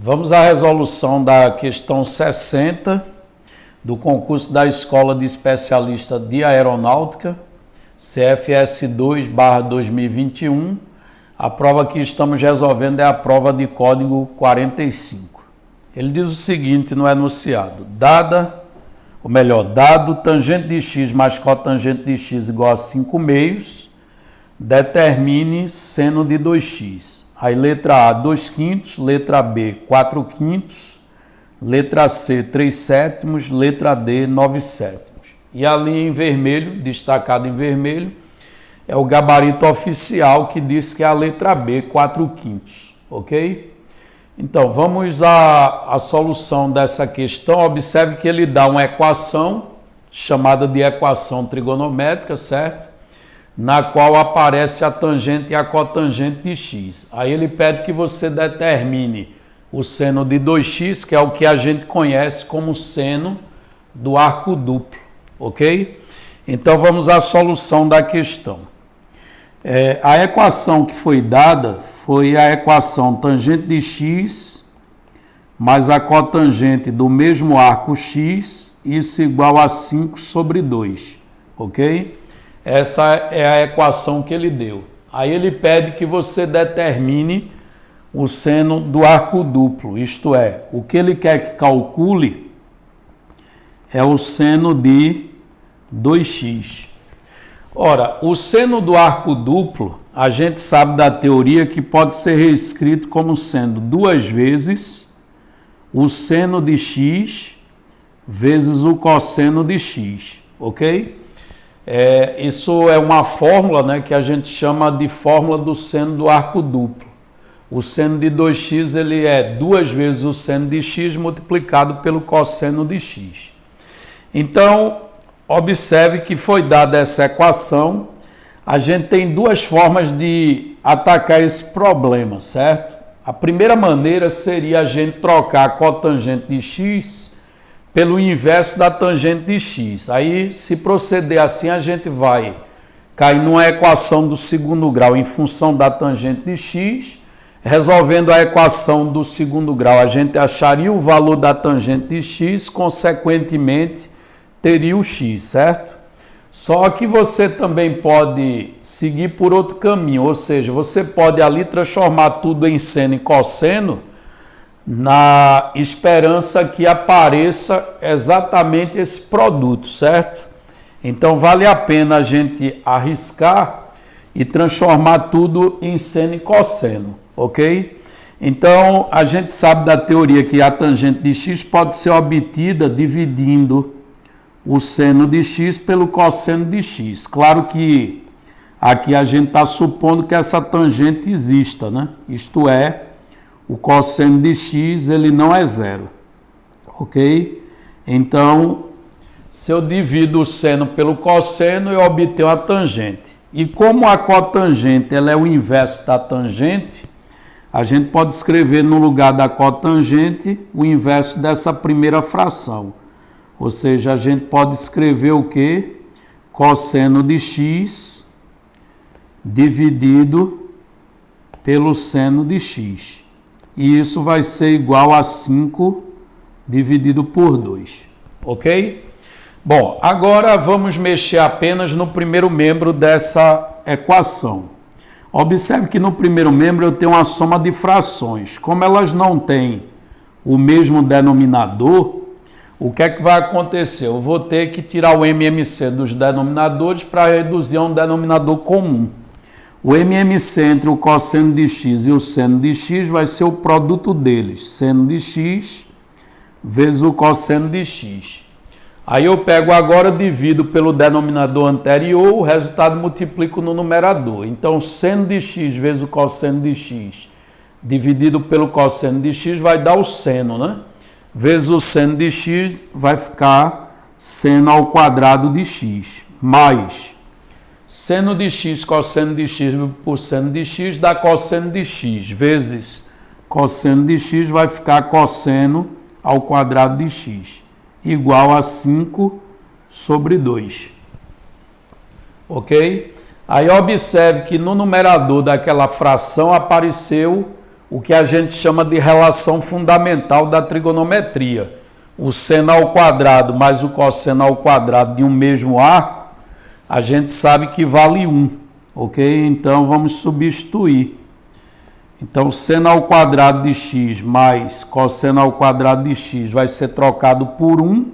Vamos à resolução da questão 60 do concurso da Escola de Especialista de Aeronáutica, CFS 2/2021. A prova que estamos resolvendo é a prova de código 45. Ele diz o seguinte no enunciado: dado tangente de x mais cotangente de x igual a 5/2, determine seno de 2x. Aí letra A, 2/5, letra B, 4/5, letra C, 3/7, letra D, 9/7. E a linha em vermelho, destacado em vermelho, é o gabarito oficial que diz que é a letra B, 4/5, ok? Então, vamos à solução dessa questão. Observe que ele dá uma equação, chamada de equação trigonométrica, certo? Na qual aparece a tangente e a cotangente de x. Aí ele pede que você determine o seno de 2x, que é o que a gente conhece como seno do arco duplo, ok? Então vamos à solução da questão. A equação que foi dada foi a equação tangente de x mais a cotangente do mesmo arco x, isso igual a 5/2, ok? Essa é a equação que ele deu. Aí ele pede que você determine o seno do arco duplo, isto é, o que ele quer que calcule é o seno de 2x. Ora, o seno do arco duplo, a gente sabe da teoria que pode ser reescrito como sendo 2 vezes o seno de x vezes o cosseno de x, ok? Isso é uma fórmula, né, que a gente chama de fórmula do seno do arco duplo. O seno de 2x ele é 2 vezes o seno de x multiplicado pelo cosseno de x. Então, observe que foi dada essa equação. A gente tem duas formas de atacar esse problema, certo? A primeira maneira seria a gente trocar a cotangente de x pelo inverso da tangente de x. Aí, se proceder assim, a gente vai cair numa equação do segundo grau em função da tangente de x. Resolvendo a equação do segundo grau, a gente acharia o valor da tangente de x, consequentemente, teria o x, certo? Só que você também pode seguir por outro caminho, ou seja, você pode ali transformar tudo em seno e cosseno, na esperança que apareça exatamente esse produto, certo? Então vale a pena a gente arriscar e transformar tudo em seno e cosseno, ok? Então a gente sabe da teoria que a tangente de x pode ser obtida dividindo o seno de x pelo cosseno de x. Claro que aqui a gente está supondo que essa tangente exista, né? Isto é, o cosseno de x ele não é zero, ok? Então, se eu divido o seno pelo cosseno, eu obtenho a tangente. E como a cotangente ela é o inverso da tangente, a gente pode escrever no lugar da cotangente o inverso dessa primeira fração. Ou seja, a gente pode escrever o quê? Cosseno de x dividido pelo seno de x. E isso vai ser igual a 5 dividido por 2, ok? Bom, agora vamos mexer apenas no primeiro membro dessa equação. Observe que no primeiro membro eu tenho uma soma de frações. Como elas não têm o mesmo denominador, o que é que vai acontecer? Eu vou ter que tirar o MMC dos denominadores para reduzir a um denominador comum. O MMC entre o cosseno de x e o seno de x vai ser o produto deles, seno de x vezes o cosseno de x. Aí eu pego agora, divido pelo denominador anterior, o resultado multiplico no numerador. Então, seno de x vezes o cosseno de x dividido pelo cosseno de x vai dar o seno, né? Vezes o seno de x vai ficar seno ao quadrado de x, mais seno de x, cosseno de x por seno de x dá cosseno de x, vezes cosseno de x vai ficar cosseno ao quadrado de x, igual a 5/2. Ok? Aí observe que no numerador daquela fração apareceu o que a gente chama de relação fundamental da trigonometria. O seno ao quadrado mais o cosseno ao quadrado de um mesmo arco, a gente sabe que vale 1, ok? Então, vamos substituir. Então, seno ao quadrado de x mais cosseno ao quadrado de x vai ser trocado por 1.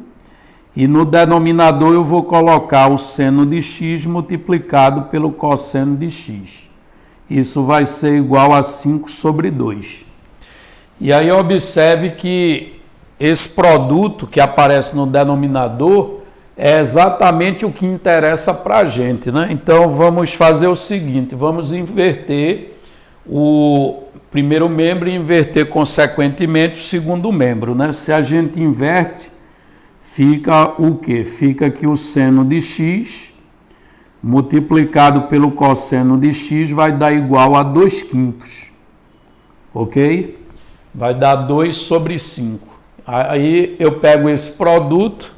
E no denominador eu vou colocar o seno de x multiplicado pelo cosseno de x. Isso vai ser igual a 5 sobre 2. E aí observe que esse produto que aparece no denominador é exatamente o que interessa para a gente, né? Então vamos fazer o seguinte, vamos inverter o primeiro membro e inverter consequentemente o segundo membro, né? Se a gente inverte, fica o quê? Fica que o seno de x multiplicado pelo cosseno de x vai dar igual a 2/5, ok? Vai dar 2 sobre 5. Aí eu pego esse produto,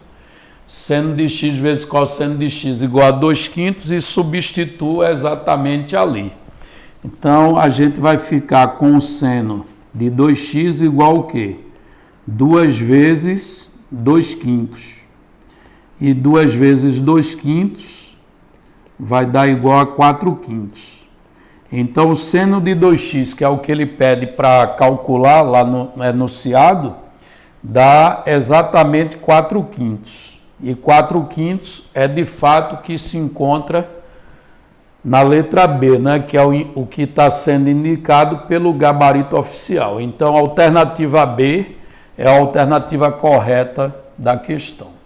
seno de x vezes cosseno de x igual a 2/5 e substituo exatamente ali. Então, a gente vai ficar com o seno de 2x igual ao quê? 2 vezes 2/5. E 2 vezes 2/5 vai dar igual a 4/5. Então, o seno de 2x, que é o que ele pede para calcular lá no enunciado, dá exatamente 4/5. E 4/5 é de fato o que se encontra na letra B, né? Que é o que está sendo indicado pelo gabarito oficial. Então, a alternativa B é a alternativa correta da questão.